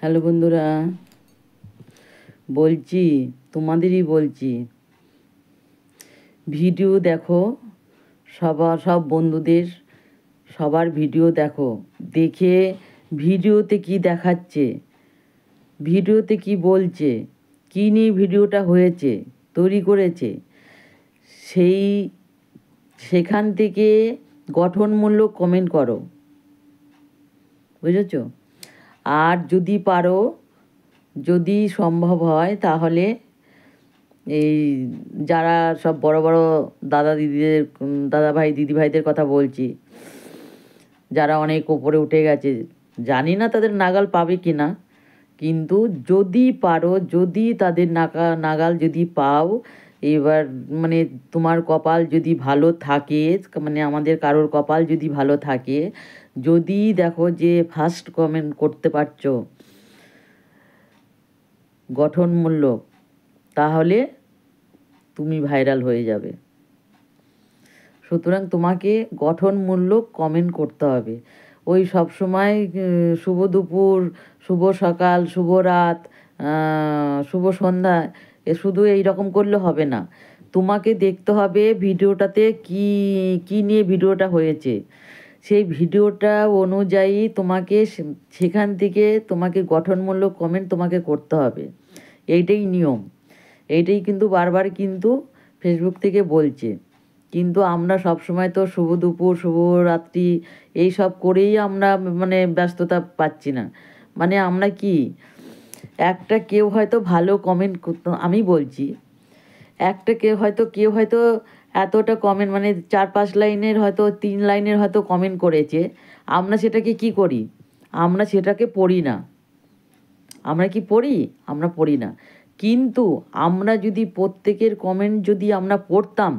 Hello বন্ধুরা, বলছি তোমাদেরই বলছি, ভিডিও দেখো, সব বন্ধুদের সবার ভিডিও দেখো, দেখে ভিডিওতে কি দেখাচ্ছে, ভিডিওতে কি বলছে, কী নিয়ে ভিডিওটা হয়েছে, তৈরি করেছে, সেই সেখান থেকে গঠনমূলক কমেন্ট করো, বুঝেছ? আর যদি পারো, যদি সম্ভব হয় তাহলে এই যারা সব বড় বড় দাদা দিদিদের, দাদা ভাই দিদি ভাইদের কথা বলছি, যারা অনেক ওপরে উঠে গেছে, জানি না তাদের নাগাল পাবে কি না, কিন্তু যদি পারো, যদি তাদের নাগাল যদি পাও, এবার মানে তোমার কপাল যদি ভালো থাকে, মানে আমাদের কারোর কপাল যদি ভালো থাকে, যদি দেখো যে ফার্স্ট কমেন্ট করতে পারছো গঠনমূলক, তাহলে তুমি ভাইরাল হয়ে যাবে। সুতরাং তোমাকে গঠনমূলক কমেন্ট করতে হবে। ওই সব সময় শুভ দুপুর, শুভ সকাল, শুভ রাত, শুভ সন্ধ্যা, শুধু এই রকম করলে হবে না। তোমাকে দেখতে হবে ভিডিওটাতে কি কি নিয়ে ভিডিওটা হয়েছে, সেই ভিডিওটা অনুযায়ী তোমাকে সেখান থেকে তোমাকে গঠনমূলক কমেন্ট তোমাকে করতে হবে। এইটাই নিয়ম, এইটাই কিন্তু বারবার কিন্তু ফেসবুক থেকে বলছে। কিন্তু আমরা সব সময় তো শুভ দুপুর, শুভ রাত্রি এই সব করেই আমরা মানে ব্যস্ততা পাচ্ছি না। মানে আমরা কি, একটা কেউ হয়তো ভালো কমেন্ট করতো, আমি বলছি, একটা কেউ হয়তো এতটা কমেন্ট, মানে 4-5 লাইনের হয়তো 3 লাইনের হয়তো কমেন্ট করেছে, আমরা সেটাকে কি করি, আমরা সেটাকে পড়ি না। আমরা কি পড়ি? আমরা পড়ি না। কিন্তু আমরা যদি প্রত্যেকের কমেন্ট যদি আমরা পড়তাম,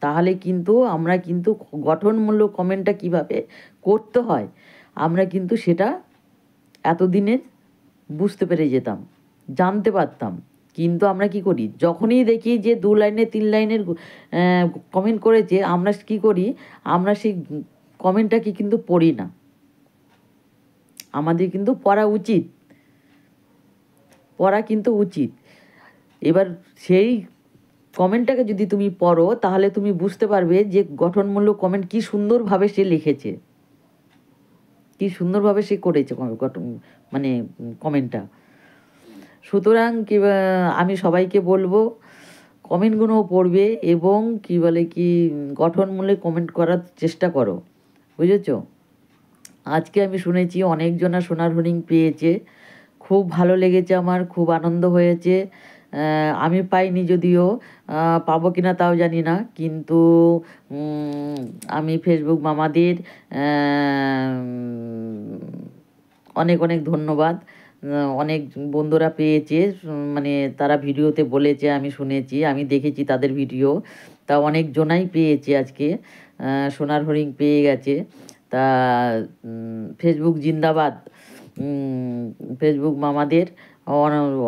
তাহলে কিন্তু আমরা কিন্তু গঠনমূলক কমেন্টটা কীভাবে করতে হয় আমরা কিন্তু সেটা এতদিনে বুঝতে পেরে যেতাম, জানতে পারতাম। কিন্তু আমরা কি করি, যখনই দেখি যে 2 লাইনের 3 লাইনের কমেন্ট করেছে, আমরা কি করি, আমরা সেই কমেন্টটাকে কিন্তু পড়ি না। আমাদের কিন্তু পড়া উচিত, পড়া কিন্তু উচিত। এবার সেই কমেন্টটাকে যদি তুমি পড়ো, তাহলে তুমি বুঝতে পারবে যে গঠনমূলক কমেন্ট কী সুন্দরভাবে সে লিখেছে, কী সুন্দরভাবে সে করেছে মানে কমেন্টটা। সুতরাং কি আমি সবাইকে বলবো, কমেন্টগুলোও পড়বে এবং কি বলে কি গঠনমূলক কমেন্ট করার চেষ্টা করো, বুঝেছ? আজকে আমি শুনেছি অনেকজনা সোনার হরিণ পেয়েছে, খুব ভালো লেগেছে, আমার খুব আনন্দ হয়েছে। আমি পাইনি, যদিও পাবো কি না তাও জানি না, কিন্তু আমি ফেসবুক মামাদের অনেক অনেক ধন্যবাদ। অনেক বন্ধুরা পেয়েছে, মানে তারা ভিডিওতে বলেছে, আমি শুনেছি, আমি দেখেছি তাদের ভিডিও, তা অনেকজনাই পেয়েছে আজকে, সোনার হরিণ পেয়ে গেছে। তা ফেসবুক জিন্দাবাদ, ফেসবুক মামাদের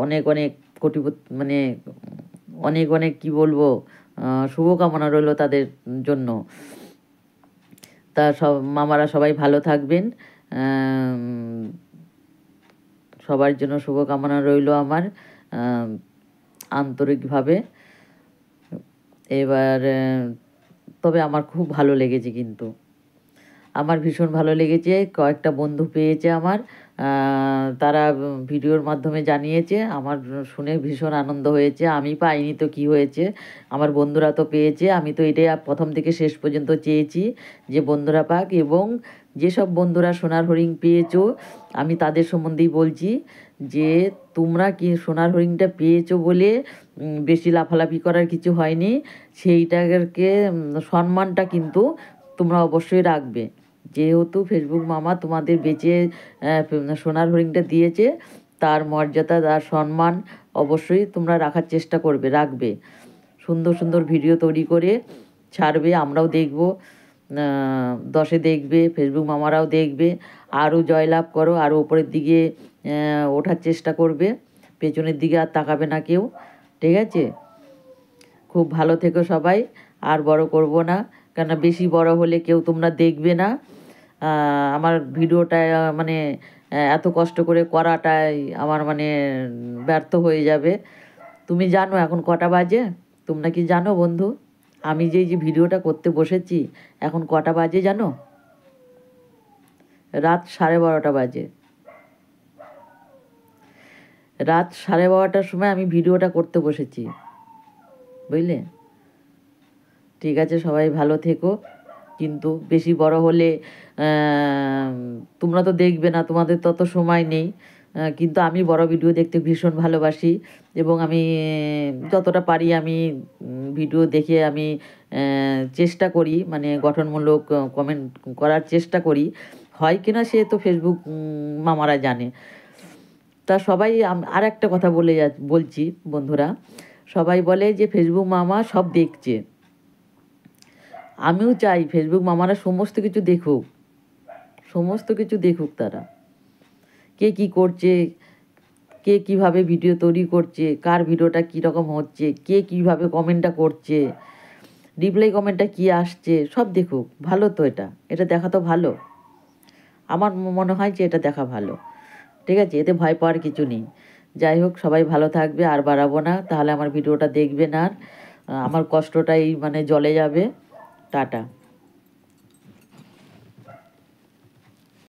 অনেক অনেক মানে অনেক অনেক কী বলবো, শুভকামনা রইল তাদের জন্য। তা সব মামারা সবাই ভালো থাকবেন, সবার জন্য শুভকামনা রইল আমার আন্তরিকভাবে। এবার তবে আমার খুব ভালো লেগেছে, কিন্তু আমার ভীষণ ভালো লেগেছে। কয়েকটা বন্ধু পেয়েছে আমার, তারা ভিডিওর মাধ্যমে জানিয়েছে, আমার শুনে ভীষণ আনন্দ হয়েছে। আমি পাইনি তো কী হয়েছে, আমার বন্ধুরা তো পেয়েছে। আমি তো এটাই প্রথম থেকে শেষ পর্যন্ত চেয়েছি যে বন্ধুরা পাক, এবং যেসব বন্ধুরা সোনার হরিণ পেয়েছো, আমি তাদের সম্বন্ধেই বলছি যে তোমরা কি সোনার হরিণটা পেয়েছো বলে বেশি লাফালাফি করার কিছু হয়নি। সেইটাকে সম্মানটা কিন্তু তোমরা অবশ্যই রাখবে, যেহেতু ফেসবুক মামা তোমাদের বেঁচে সোনার হরিণটা দিয়েছে, তার মর্যাদা, তার সম্মান অবশ্যই তোমরা রাখার চেষ্টা করবে, রাখবে। সুন্দর সুন্দর ভিডিও তৈরি করে ছাড়বে, আমরাও দেখব, 10-এ দেখবে, ফেসবুক মামারাও দেখবে। আরও জয়লাভ করো, আরও ওপরের দিকে ওঠার চেষ্টা করবে, পেছনের দিকে আর তাকাবে না কেউ, ঠিক আছে? খুব ভালো থেকো সবাই, আর বড় করব না, কেননা বেশি বড় হলে কেউ তোমরা দেখবে না। আমার ভিডিওটা মানে এত কষ্ট করে করাটাই আমার মানে ব্যর্থ হয়ে যাবে। তুমি জানো এখন কটা বাজে? তোমরা কি জানো বন্ধু? আমি যে ভিডিওটা করতে বসেছি এখন কটা বাজে জানো? রাত 12:30 বাজে। রাত 12:30টার সময় আমি ভিডিওটা করতে বসেছি, বুঝলে? ঠিক আছে, সবাই ভালো থেকো। কিন্তু বেশি বড় হলে তোমরা তো দেখবে না, তোমাদের তত সময় নেই। কিন্তু আমি বড় ভিডিও দেখতে ভীষণ ভালোবাসি এবং আমি যতটা পারি আমি ভিডিও দেখে আমি চেষ্টা করি, মানে গঠনমূলক কমেন্ট করার চেষ্টা করি। হয় কিনা সে তো ফেসবুক মামারা জানে। তা সবাই আর একটা কথা বলছি বন্ধুরা, সবাই বলে যে ফেসবুক মামা সব দেখছে। আমিও চাই ফেসবুক মামারা সমস্ত কিছু দেখুক, সমস্ত কিছু দেখুক তারা। কে কী করছে, কে কীভাবে ভিডিও তৈরি করছে, কার ভিডিওটা কীরকম হচ্ছে, কে কীভাবে কমেন্টটা করছে, রিপ্লাই কমেন্টটা কী আসছে, সব দেখুক। ভালো তো, এটা দেখা তো ভালো। আমার মনে হয় যে এটা দেখা ভালো। ঠিক আছে, এতে ভয় পাওয়ার কিছু নেই। যাই হোক, সবাই ভালো থাকবে, আর বাড়াবো না, তাহলে আমার ভিডিওটা দেখবে না, আর আমার কষ্টটাই মানে জলে যাবে। টাটা।